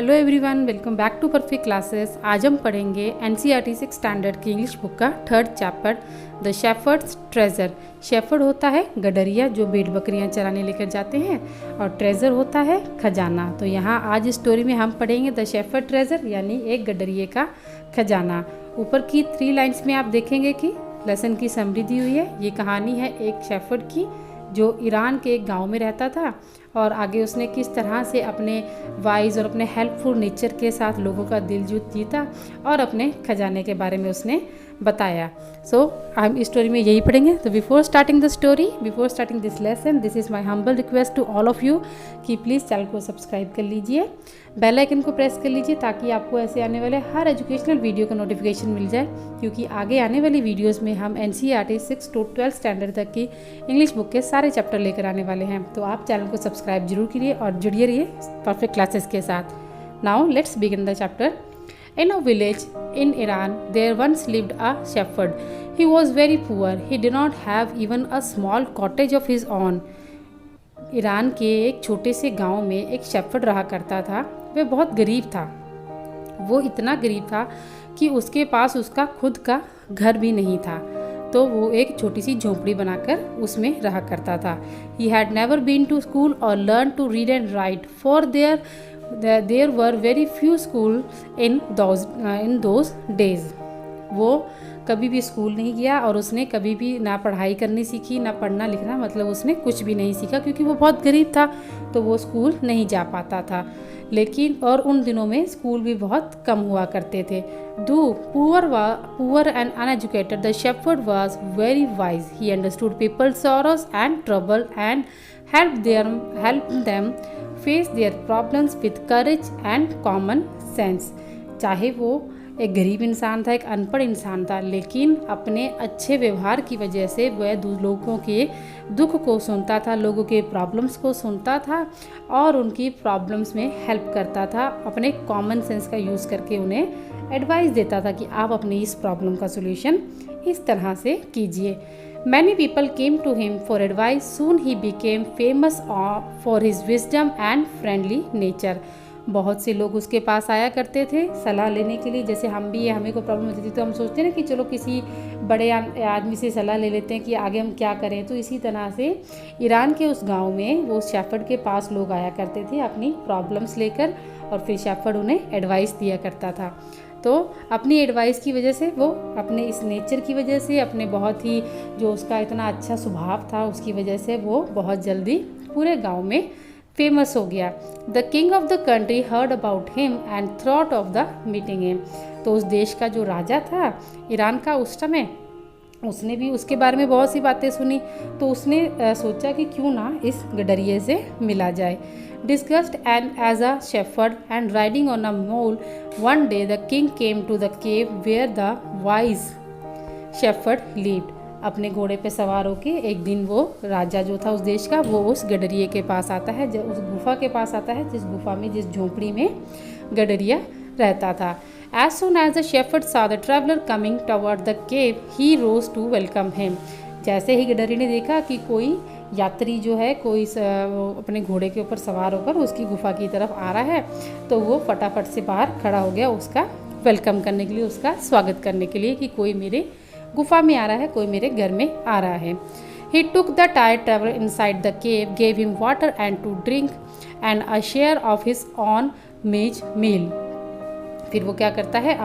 Hello everyone, welcome back to Perfect Classes. आज हम पढ़ेंगे एनसीईआरटी 6 स्टैंडर्ड की इंग्लिश बुक का third chapter the shepherd's treasure. Shepherd होता है गडरिया जो भेड़ बकरियां चराने लेकर जाते हैं, और ट्रेजर होता है खजाना। तो यहाँ आज इस स्टोरी में हम पढ़ेंगे द शेफर्ड ट्रेजर यानी एक गडरिए का खजाना। ऊपर की 3 लाइन्स में आप देखेंगे कि लेसन की समरी दी हुई है। ये कहानी है एक शेफर्ड की जो ईरान के एक गांव में रहता था, और आगे उसने किस तरह से अपने वाइज और अपने हेल्पफुल नेचर के साथ लोगों का दिल जीता और अपने खजाने के बारे में उसने बताया। सो हम इस स्टोरी में यही पढ़ेंगे। तो before starting this lesson, this is my humble request to all of you कि प्लीज़ चैनल को सब्सक्राइब कर लीजिए, बेल आइकन को प्रेस कर लीजिए ताकि आपको ऐसे आने वाले हर एजुकेशनल वीडियो का नोटिफिकेशन मिल जाए, क्योंकि आगे आने वाली वीडियोस में हम एनसीईआरटी 6 to 12 स्टैंडर्ड तक की इंग्लिश बुक के सारे चैप्टर लेकर आने वाले हैं। तो आप चैनल को सब्सक्राइब जरूर कीजिए और जुड़िए रहिए परफेक्ट क्लासेस के साथ। Now let's begin the chapter. In a village in Iran, there once lived a shepherd. He was very poor. He did not have even a small cottage of his own. Iran के एक छोटे से गांव में एक shepherd रहा करता था। वह बहुत गरीब था। वो इतना गरीब था कि उसके पास उसका खुद का घर भी नहीं था। तो वो एक छोटी सी झोंपड़ी बनाकर उसमें रहा करता था। He had never been to school or learned to read and write, for there were very few schools in those days. वो कभी भी स्कूल नहीं गया और उसने कभी भी ना पढ़ाई करनी सीखी, ना पढ़ना लिखना, मतलब उसने कुछ भी नहीं सीखा क्योंकि वो बहुत गरीब था, तो वो स्कूल नहीं जा पाता था। लेकिन और उन दिनों में स्कूल भी बहुत कम हुआ करते थे। Though poor and uneducated, the shepherd was very wise. He understood people's sorrows and trouble and helped them face their problems with courage and common sense. चाहे वो एक गरीब इंसान था, एक अनपढ़ इंसान था, लेकिन अपने अच्छे व्यवहार की वजह से वह लोगों के दुख को सुनता था, लोगों के प्रॉब्लम्स को सुनता था और उनकी प्रॉब्लम्स में हेल्प करता था। अपने कॉमन सेंस का यूज़ करके उन्हें एडवाइस देता था कि आप अपनी इस प्रॉब्लम का सोल्यूशन इस तरह से कीजिए। Many people came to him for advice. Soon he became famous for his wisdom and friendly nature. बहुत से लोग उसके पास आया करते थे सलाह लेने के लिए। जैसे हमें कोई प्रॉब्लम होती थी तो हम सोचते हैं ना कि चलो किसी बड़े आदमी से सलाह ले लेते हैं कि आगे हम क्या करें। तो इसी तरह से ईरान के उस गांव में वो शेफर्ड के पास लोग आया करते थे अपनी प्रॉब्लम्स लेकर, और फिर शेफर्ड उन्हें एडवाइस दिया करता था। तो अपनी एडवाइस की वजह से, वो अपने इस नेचर की वजह से, अपने बहुत ही जो उसका इतना अच्छा स्वभाव था उसकी वजह से वो बहुत जल्दी पूरे गांव में फेमस हो गया। The king of the country heard about him and thought of the meeting him. तो उस देश का जो राजा था ईरान का उस समय, उसने भी उसके बारे में बहुत सी बातें सुनी। तो उसने सोचा कि क्यों ना इस गडरिए से मिला जाए। Disgusted and as a shepherd and riding on a mule, one day the king came to the cave where the wise shepherd lived. अपने घोड़े पे सवार होके एक दिन वो राजा जो था उस देश का, वो उस गडरिए के पास आता है, उस गुफा के पास आता है, जिस गुफा में, जिस झोंपड़ी में गडरिया रहता था। As soon as the shepherd saw the traveler coming toward the cave, he rose to welcome him. जैसे ही गडरी ने देखा कि कोई यात्री जो है, कोई अपने घोड़े के ऊपर सवार होकर उसकी गुफा की तरफ आ रहा है, तो वो फटाफट से बाहर खड़ा हो गया उसका वेलकम करने के लिए, उसका स्वागत करने के लिए कि कोई मेरे गुफा में आ रहा है, कोई मेरे घर में आ रहा है। He took the tired traveler inside the cave, gave him water and to drink and a share of his own meal. फिर वो क्या करता है,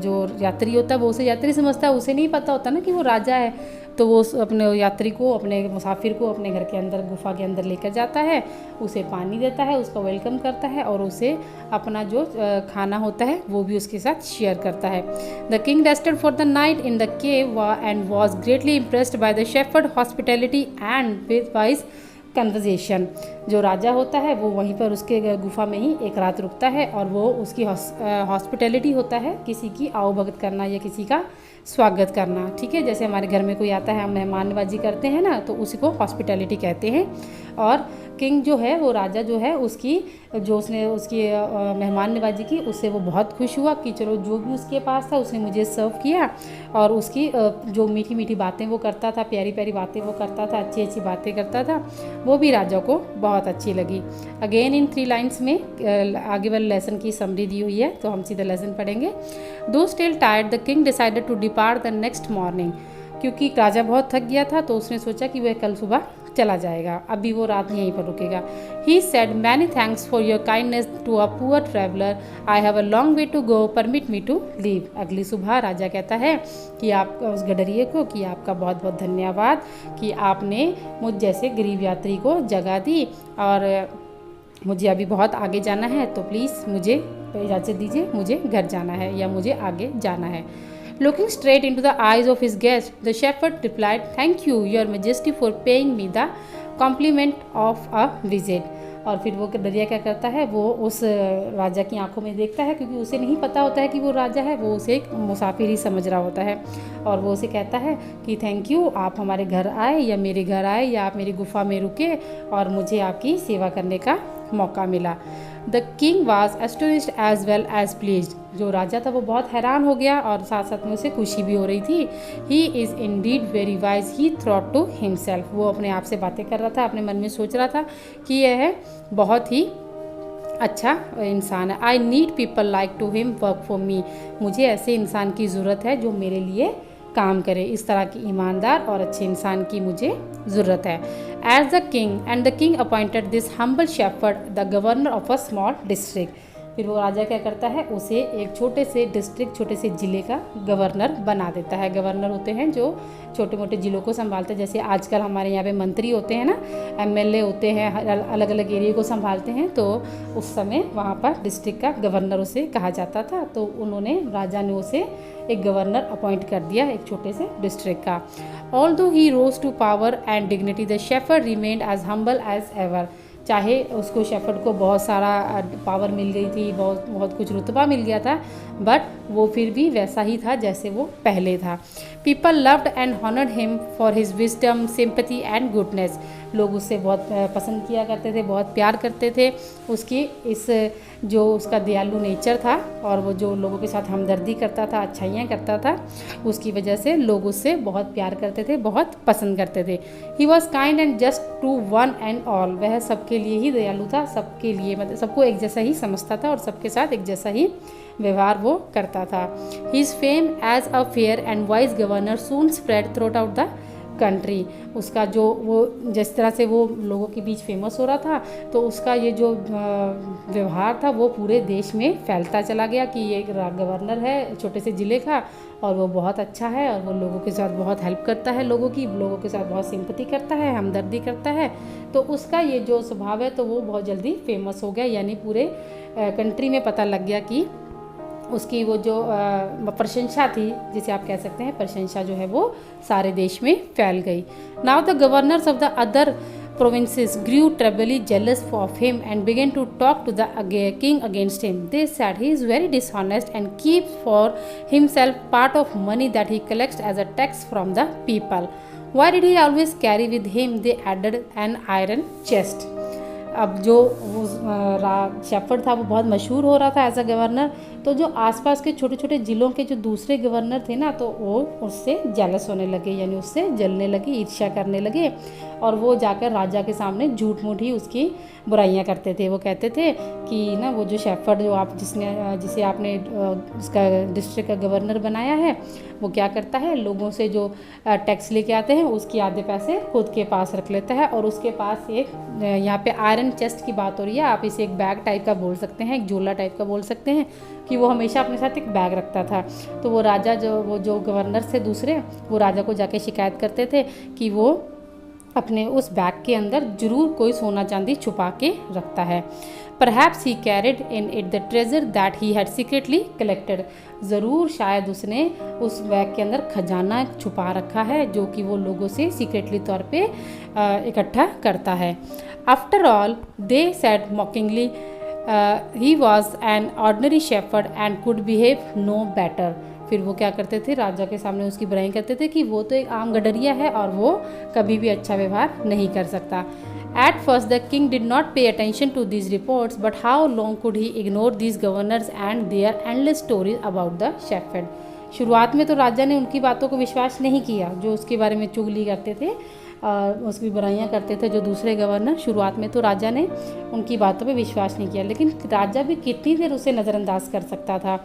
जो यात्री होता है वो उसे यात्री समझता है, उसे नहीं पता होता ना कि वो राजा है। तो वो अपने यात्री को, अपने मुसाफिर को अपने घर के अंदर, गुफा के अंदर लेकर जाता है, उसे पानी देता है, उसका वेलकम करता है और उसे अपना जो खाना होता है वो भी उसके साथ शेयर करता है। The king rested for the night in the cave and was greatly impressed by the shepherd hospitality and with wise conversation. जो राजा होता है वो वहीं पर उसके गुफा में ही एक रात रुकता है, और वो उसकी हॉस्पिटैलिटी होता है किसी की आवभगत करना या किसी का स्वागत करना। ठीक है, जैसे हमारे घर में कोई आता है, हम मेहमान नवाजी करते हैं ना, तो उसी को हॉस्पिटैलिटी कहते हैं। और किंग जो है वो राजा जो है उसकी जो उसने उसकी मेहमान नवाजी की, उससे वो बहुत खुश हुआ कि चलो जो भी उसके पास था उसने मुझे सर्व किया। और उसकी जो मीठी मीठी बातें वो करता था, प्यारी प्यारी बातें वो करता था, अच्छी अच्छी बातें करता था, वो भी राजा को बहुत अच्छी लगी। अगेन इन 3 लाइन्स में आगे वाले लेसन की समरी दी हुई है, तो हम सीधा लेसन पढ़ेंगे। Though still tired the king decided to depart the next morning. क्योंकि राजा बहुत थक गया था तो उसने सोचा कि वह कल सुबह चला जाएगा, अभी वो रात यहीं पर रुकेगा। He said many thanks for your kindness to a poor traveller, I have a long way to go, permit me to leave. अगली सुबह राजा कहता है कि आप उस गडरिये को कि आपका बहुत बहुत धन्यवाद कि आपने मुझ जैसे गरीब यात्री को जगह दी, और मुझे अभी बहुत आगे जाना है, तो प्लीज़ मुझे इजाज़त दीजिए, मुझे घर जाना है या मुझे आगे जाना है। Looking straight into the eyes of his guest, the shepherd replied, "Thank you, Your Majesty, for paying me the compliment of a visit." और फिर वो गडरिया क्या करता है, वो उस राजा की आंखों में देखता है, क्योंकि उसे नहीं पता होता है कि वो राजा है, वो उसे एक मुसाफिर ही समझ रहा होता है। और वो उसे कहता है कि थैंक यू, आप हमारे घर आए या मेरे घर आए या आप मेरी गुफा में रुके और मुझे आपकी सेवा करने का मौका मिला। The king was astonished as well as pleased. जो राजा था वो बहुत हैरान हो गया और साथ साथ में उसे खुशी भी हो रही थी। He is indeed very wise, he thought to himself. वो अपने आप से बातें कर रहा था, अपने मन में सोच रहा था कि यह बहुत ही अच्छा इंसान है। I need people like to him work for me. मुझे ऐसे इंसान की ज़रूरत है जो मेरे लिए काम करे। इस तरह की ईमानदार और अच्छे इंसान की मुझे ज़रूरत है। As the king and the king appointed this humble shepherd the governor of a small district. फिर वो राजा क्या करता है, उसे एक छोटे से डिस्ट्रिक्ट, छोटे से ज़िले का गवर्नर बना देता है। गवर्नर होते हैं जो छोटे मोटे ज़िलों को संभालते हैं, जैसे आजकल हमारे यहाँ पे मंत्री होते हैं ना, एमएलए होते हैं, अलग अलग एरिया को संभालते हैं, तो उस समय वहाँ पर डिस्ट्रिक्ट का गवर्नर उसे कहा जाता था। तो उन्होंने, राजा ने उसे एक गवर्नर अपॉइंट कर दिया एक छोटे से डिस्ट्रिक्ट का। Although he rose to power and dignity, the shepherd remained as humble as ever. चाहे उसको शेफर्ड को बहुत सारा पावर मिल गई थी, बहुत कुछ रुतबा मिल गया था, बट वो फिर भी वैसा ही था जैसे वो पहले था। People loved and honoured him for his wisdom, sympathy and goodness. लोग उससे बहुत पसंद किया करते थे, बहुत प्यार करते थे उसकी इस जो उसका दयालु नेचर था, और वो जो लोगों के साथ हमदर्दी करता था, अच्छाइयाँ करता था, उसकी वजह से लोग उससे बहुत प्यार करते थे, बहुत पसंद करते थे। He was kind and just to one and all. वह सबके लिए ही दयालु था, सबके लिए, मतलब सबको एक जैसा ही समझता था और सबके साथ एक जैसा ही व्यवहार वो करता था। His fame as a fair and wise governor soon spread throughout the country. उसका जो वो जिस तरह से वो लोगों के बीच फेमस हो रहा था, तो उसका ये जो व्यवहार था वो पूरे देश में फैलता चला गया कि ये गवर्नर है छोटे से ज़िले का, और वो बहुत अच्छा है और वो लोगों के साथ बहुत हेल्प करता है, लोगों के साथ बहुत सिंपैथी करता है, हमदर्दी करता है। तो उसका ये जो स्वभाव है तो वो बहुत जल्दी फेमस हो गया, यानी पूरे कंट्री में पता लग गया कि उसकी वो जो प्रशंसा थी, जिसे आप कह सकते हैं प्रशंसा जो है वो सारे देश में फैल गई। Now the governors of the other provinces grew trebly jealous of him and began to talk to the king against him. They said he is very dishonest and keeps for himself part of money that he collects as a tax from the people. Why did he always carry with him? They added an iron chest. अब जो shepherd था वो बहुत मशहूर हो रहा था as a governor, तो जो आसपास के छोटे छोटे ज़िलों के जो दूसरे गवर्नर थे ना, तो वो उससे जेलस होने लगे, यानी उससे जलने लगे, ईर्ष्या करने लगे, और वो जाकर राजा के सामने झूठ मूठ ही उसकी बुराइयां करते थे। वो कहते थे कि ना वो जो शेफर्ड जो आप जिसे आपने उसका डिस्ट्रिक्ट का गवर्नर बनाया है, वो क्या करता है, लोगों से जो टैक्स लेके आते हैं उसके आधे पैसे खुद के पास रख लेता है, और उसके पास एक यहाँ पे आयरन चेस्ट की बात हो रही है, आप इसे एक बैग टाइप का बोल सकते हैं, एक झोला टाइप का बोल सकते हैं, कि वो हमेशा अपने साथ एक बैग रखता था। तो वो राजा जो गवर्नर थे दूसरे, वो राजा को जाके शिकायत करते थे कि वो अपने उस बैग के अंदर जरूर कोई सोना चांदी छुपा के रखता है। Perhaps he carried in it the treasure that he had secretly collected. ज़रूर शायद उसने उस बैग के अंदर खजाना छुपा रखा है जो कि वो लोगों से सीक्रेटली तौर पे इकट्ठा करता है। After all, they said mockingly, he was an ordinary shepherd and could behave no better. फिर वो क्या करते थे, राजा के सामने उसकी बुराई करते थे कि वो तो एक आम गडरिया है और वो कभी भी अच्छा व्यवहार नहीं कर सकता। At first, the king did not pay attention to these reports, but how long could he ignore these governors and their endless stories about the shepherd? शुरुआत में तो राजा ने उनकी बातों को विश्वास नहीं किया, जो उसके बारे में चुगली करते थे, उसकी बुराइयां करते थे जो दूसरे गवर्नर। शुरुआत में तो राजा ने उनकी बातों पे विश्वास नहीं किया, लेकिन राजा भी कितनी देर उसे नज़रअंदाज कर सकता था।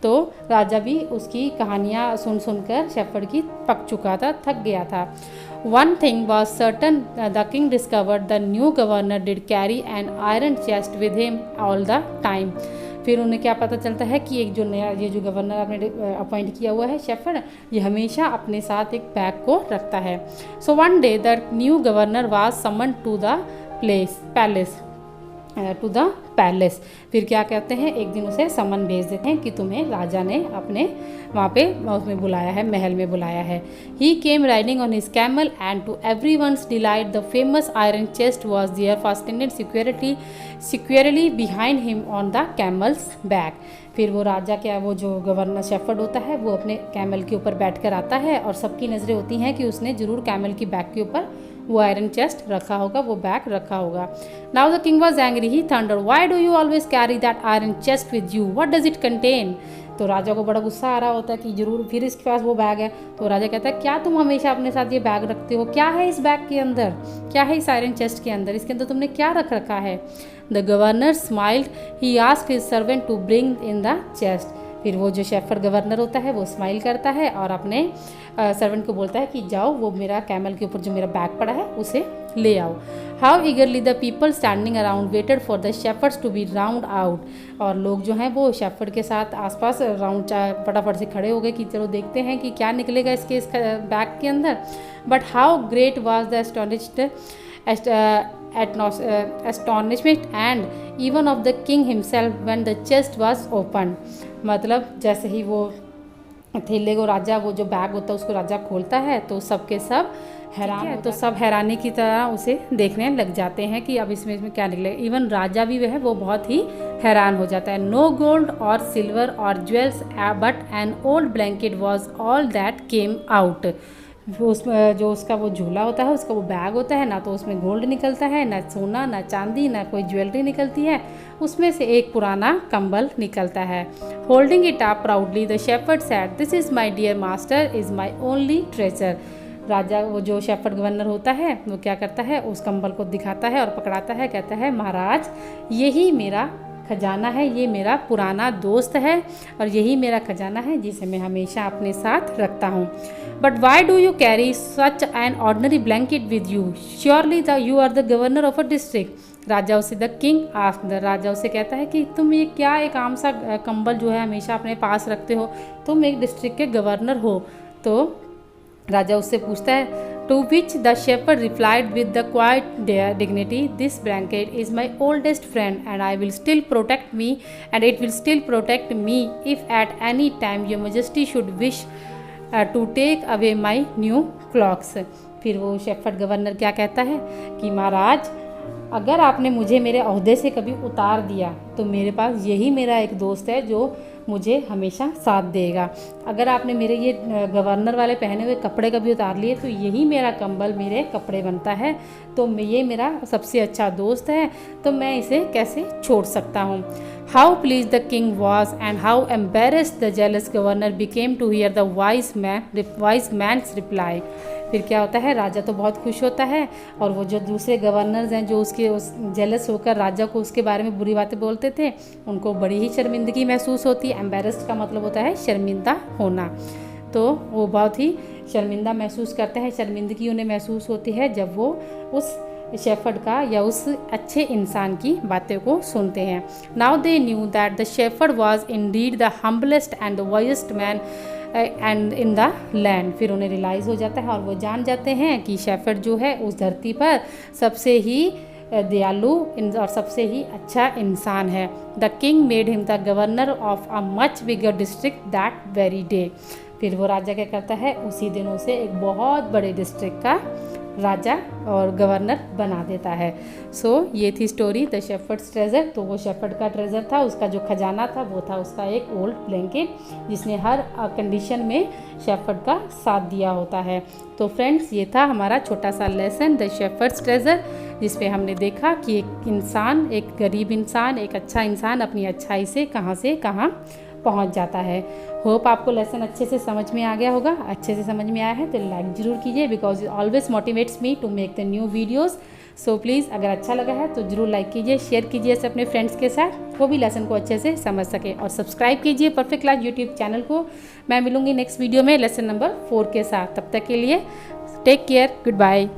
तो राजा भी उसकी कहानियाँ सुन सुनकर शेफर्ड की पक चुका था, थक गया था। One thing was certain, the king discovered the new governor did carry an iron chest with him all the time. फिर उन्हें क्या पता चलता है कि एक जो नया ये जो गवर्नर आपने अपॉइंट किया हुआ है शेफर्ड, ये हमेशा अपने साथ एक बैग को रखता है। So one day the new governor was summoned to the palace. फिर क्या कहते हैं, एक दिन उसे समन भेज देते हैं कि तुम्हें राजा ने अपने वहाँ पे उसमें बुलाया है, महल में बुलाया है। He came riding on his camel and to everyone's delight the famous iron chest was there fastened securely behind him on the camel's back. फिर वो राजा क्या, वो जो गवर्नर शेफर्ड होता है, वो अपने कैमल के ऊपर बैठ कर आता है और सबकी नज़रें होती हैं कि उसने ज़रूर कैमल की बैक के ऊपर वो आयरन चेस्ट रखा होगा, वो बैग रखा होगा। Now the king was angry, he thunder, why do you always carry that iron chest with you, what does it contain. तो राजा को बड़ा गुस्सा आ रहा होता है कि जरूर फिर इसके पास वो बैग है। तो राजा कहता है, क्या तुम हमेशा अपने साथ ये बैग रखते हो, क्या है इस बैग के अंदर, क्या है इस आयरन चेस्ट के अंदर, इसके अंदर तुमने क्या रख रखा है। The governor smiled, he asked his servant to bring in the chest. फिर वो जो शेफर्ड गवर्नर होता है वो स्माइल करता है और अपने सर्वेंट को बोलता है कि जाओ वो मेरा कैमल के ऊपर जो मेरा बैग पड़ा है उसे ले आओ। How eagerly the people standing around waited for the shepherd's to be round out. और लोग जो हैं वो शेफर्ड के साथ आसपास राउंड फटाफट से खड़े हो गए कि चलो देखते हैं कि क्या निकलेगा इस बैग के अंदर। But how great was the astonishment and even of the king himself when the chest was opened। मतलब जैसे ही वो थैले को राजा, वो जो बैग होता है उसको राजा खोलता है तो सबके सब हैरान है, तो सब हैरानी की तरह उसे देखने लग जाते हैं कि अब इसमें क्या निकले। इवन राजा भी वह वो बहुत ही हैरान हो जाता है। नो गोल्ड और सिल्वर और jewels but an old blanket was all that came out. उसमें जो उसका वो झूला होता है, उसका वो बैग होता है, ना तो उसमें गोल्ड निकलता है, ना सोना, ना चांदी, ना कोई ज्वेलरी निकलती है, उसमें से एक पुराना कंबल निकलता है। Holding it up proudly the shepherd said, this is my dear master, is my only treasure. राजा, वो जो शेफर्ड गवर्नर होता है, वो क्या करता है, उस कंबल को दिखाता है और पकड़ाता है, कहता है महाराज यही मेरा खजाना है, ये मेरा पुराना दोस्त है और यही मेरा खजाना है जिसे मैं हमेशा अपने साथ रखता हूँ। But why do you carry such an ordinary blanket with you, surely you are the governor of a district. राजा उसे द किंग आस्क्ड, राजा उसे कहता है कि तुम ये क्या एक आम सा कंबल जो है हमेशा अपने पास रखते हो, तुम एक डिस्ट्रिक्ट के गवर्नर हो। तो राजा उससे पूछता है, to which the shepherd replied with the quiet dignity, this blanket is my oldest friend and I will still protect me and it will still protect me if at any time your majesty should wish to take away my new clocks। फिर वो shepherd governor क्या कहता है कि महाराज अगर आपने मुझे मेरे ओहदे से कभी उतार दिया तो मेरे पास यही मेरा एक दोस्त है जो मुझे हमेशा साथ देगा। अगर आपने मेरे ये गवर्नर वाले पहने हुए कपड़े कभी उतार लिए तो यही मेरा कंबल मेरे कपड़े बनता है, तो ये मेरा सबसे अच्छा दोस्त है, तो मैं इसे कैसे छोड़ सकता हूँ। How pleased the king was and how embarrassed the jealous governor became to hear the wise man's reply. फिर क्या होता है, राजा तो बहुत खुश होता है और वो जो दूसरे गवर्नर्स हैं जो उसके जेलस होकर राजा को उसके बारे में बुरी बातें बोलते थे, उनको बड़ी ही शर्मिंदगी महसूस होती है। एम्बेरेस्ड का मतलब होता है शर्मिंदा होना, तो वो बहुत ही शर्मिंदा महसूस करते हैं, शर्मिंदगी उन्हें महसूस होती है जब वो उस शेफर्ड का या उस अच्छे इंसान की बातें को सुनते हैं। Now they knew that the shepherd was indeed the humblest and the wisest man and in the land. फिर उन्हें रियलाइज़ हो जाता है और वो जान जाते हैं कि शेफर्ड जो है उस धरती पर सबसे ही दयालु और सबसे ही अच्छा इंसान है। The king made him the governor of a much bigger district that very day. फिर वो राजा क्या करता है, उसी दिन उसे एक बहुत बड़े डिस्ट्रिक्ट का राजा और गवर्नर बना देता है। सो ये थी स्टोरी द शेफर्ड्स ट्रेजर। तो वो शेफर्ड का ट्रेजर था, उसका जो खजाना था वो था उसका एक ओल्ड ब्लैंकेट जिसने हर कंडीशन में शेफर्ड का साथ दिया होता है। तो फ्रेंड्स, ये था हमारा छोटा सा लेसन द शेफर्ड्स ट्रेजर। जिस पे हमने देखा कि एक इंसान, एक गरीब इंसान, एक अच्छा इंसान अपनी अच्छाई से कहाँ पहुंच जाता है। होप आपको लेसन अच्छे से समझ में आ गया होगा। अच्छे से समझ में आया है तो लाइक ज़रूर कीजिए, because it always motivates me to make the new videos. So please अगर अच्छा लगा है तो ज़रूर लाइक कीजिए, शेयर कीजिए इसे अपने फ्रेंड्स के साथ, वो भी लेसन को अच्छे से समझ सके। और सब्सक्राइब कीजिए परफेक्ट क्लास यूट्यूब चैनल को। मैं मिलूंगी नेक्स्ट वीडियो में लेसन नंबर 4 के साथ। तब तक के लिए टेक केयर, गुड बाय।